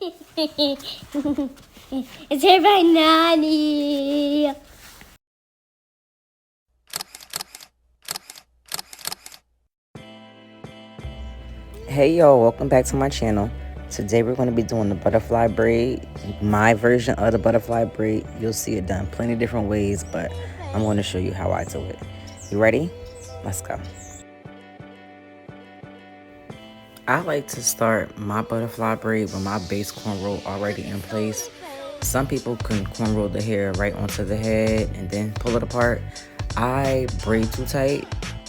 It's here by Knani. Hey y'all, welcome back to my channel. Today we're going to be doing the butterfly braid, my version of the butterfly braid. You'll see it done plenty of different ways, but I'm going to show you how I do it. You ready? Let's go. I like to start my butterfly braid with my base cornrow already in place. Some people can cornrow the hair right onto the head and then pull it apart. I braid too tight,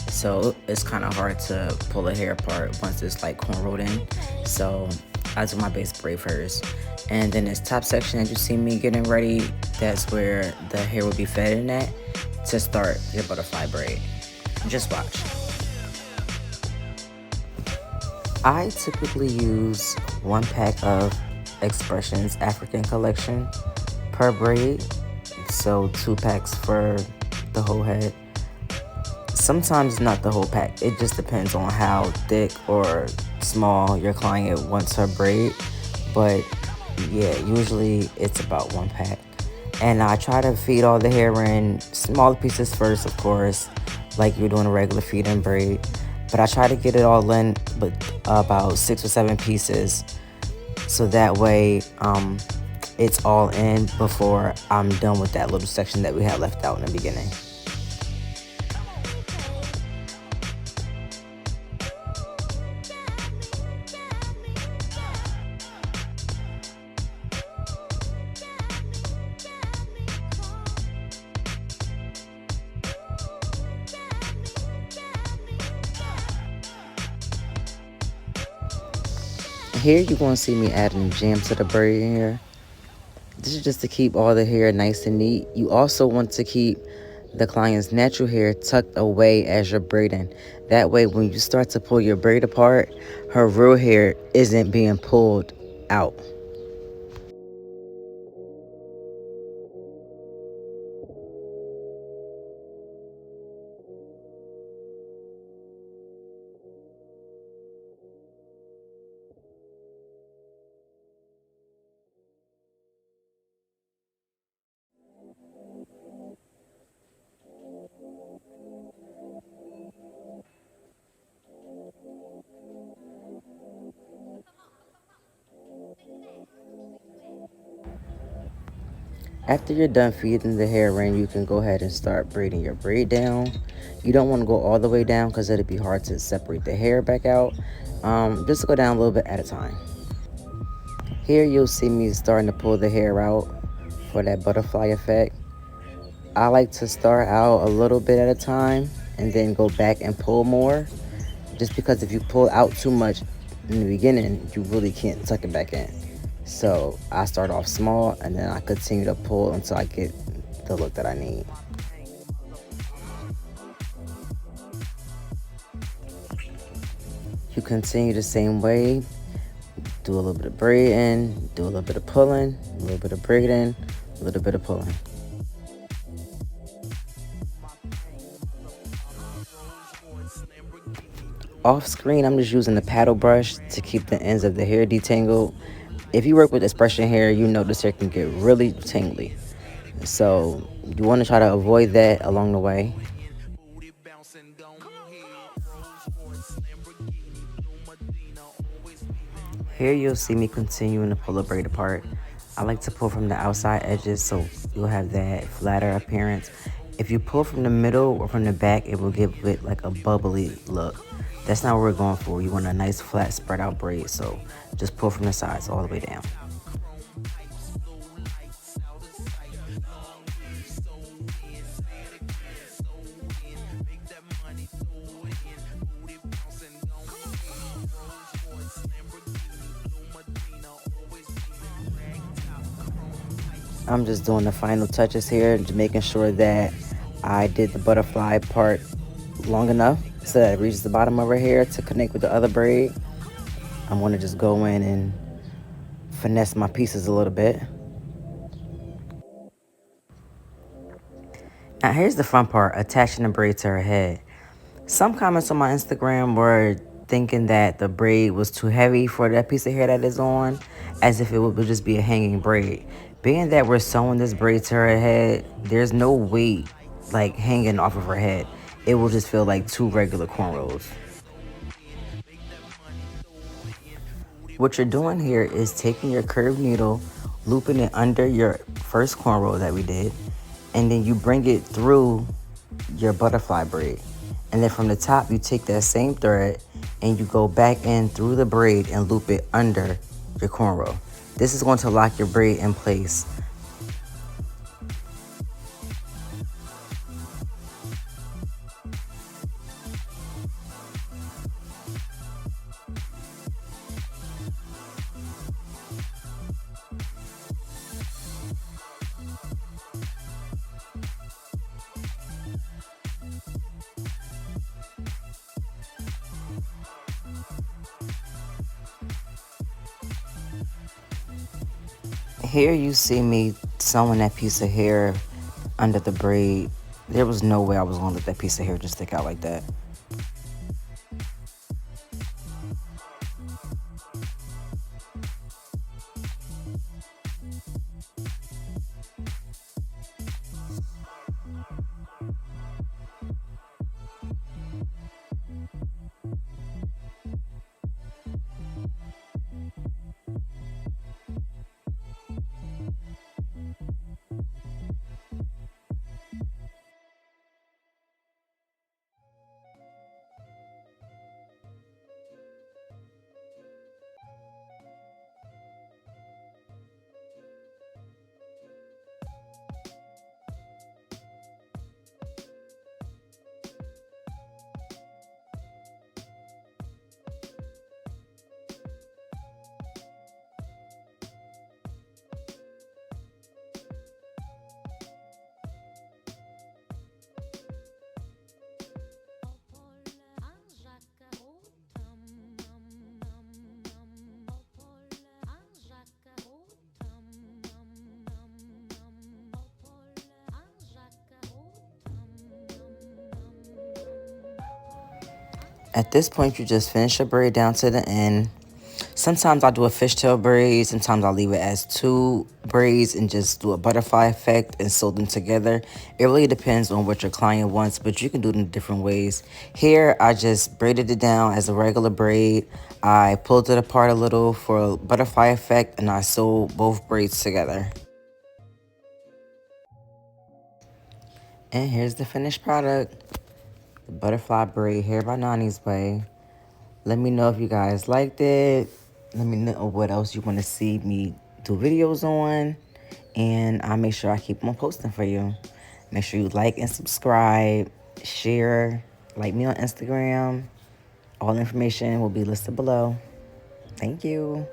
so it's kind of hard to pull the hair apart once it's like cornrowed in. So I do my base braid first. And then this top section that you see me getting ready, that's where the hair will be fed in at to start your butterfly braid. Just watch. I typically use 1 pack of Xpression African Collection per braid, so 2 packs for the whole head. Sometimes not the whole pack, it just depends on how thick or small your client wants her braid, but yeah, usually it's about 1 pack. And I try to feed all the hair in smaller pieces first, of course, like you're doing a regular feed-in braid. But I try to get it all in, but about 6 or 7 pieces, so that way it's all in before I'm done with that little section that we had left out in the beginning. Here you're going to see me adding jam to the braid here. This is just to keep all the hair nice and neat. You also want to keep the client's natural hair tucked away as you're braiding. That way when you start to pull your braid apart, her real hair isn't being pulled out. After you're done feeding the hair in, you can go ahead and start braiding your braid down. You don't want to go all the way down because it'll be hard to separate the hair back out. Just go down a little bit at a time. Here you'll see me starting to pull the hair out for that butterfly effect. I like to start out a little bit at a time and then go back and pull more. Just because if you pull out too much in the beginning, you really can't tuck it back in. So I start off small and then I continue to pull until I get the look that I need. You continue the same way. Do a little bit of braiding, do a little bit of pulling, a little bit of braiding, a little bit of pulling. Off screen, I'm just using the paddle brush to keep the ends of the hair detangled. If you work with Xpression hair, you know this hair can get really tangly. So you want to try to avoid that along the way. Here you'll see me continuing to pull the braid apart. I like to pull from the outside edges so you'll have that flatter appearance. If you pull from the middle or from the back, it will give it like a bubbly look. That's not what we're going for. You want a nice flat spread out braid, so just pull from the sides all the way down. I'm just doing the final touches here, just making sure that I did the butterfly part long enough so that it reaches the bottom of her hair to connect with the other braid. I'm going to just go in and finesse my pieces a little bit. Now here's the fun part, attaching the braid to her head. Some comments on my Instagram were thinking that the braid was too heavy for that piece of hair that is on, as if it would just be a hanging braid. Being that we're sewing this braid to her head, there's no weight like hanging off of her head. It will just feel like two regular cornrows. What you're doing here is taking your curved needle, looping it under your first cornrow that we did, and then you bring it through your butterfly braid. And then from the top, you take that same thread and you go back in through the braid and loop it under your cornrow. This is going to lock your braid in place. Here you see me sewing that piece of hair under the braid. There was no way I was going to let that piece of hair just stick out like that. At this point, you just finish your braid down to the end. Sometimes I'll do a fishtail braid. Sometimes I'll leave it as two braids and just do a butterfly effect and sew them together. It really depends on what your client wants, but you can do it in different ways. Here, I just braided it down as a regular braid. I pulled it apart a little for a butterfly effect, and I sewed both braids together. And here's the finished product. The butterfly braid hair by Knani's way. Let me know if you guys liked it. Let me know what else you want to see me do videos on. And I'll make sure I keep on posting for you. Make sure you like and subscribe. Share. Like me on Instagram. All information will be listed below. Thank you.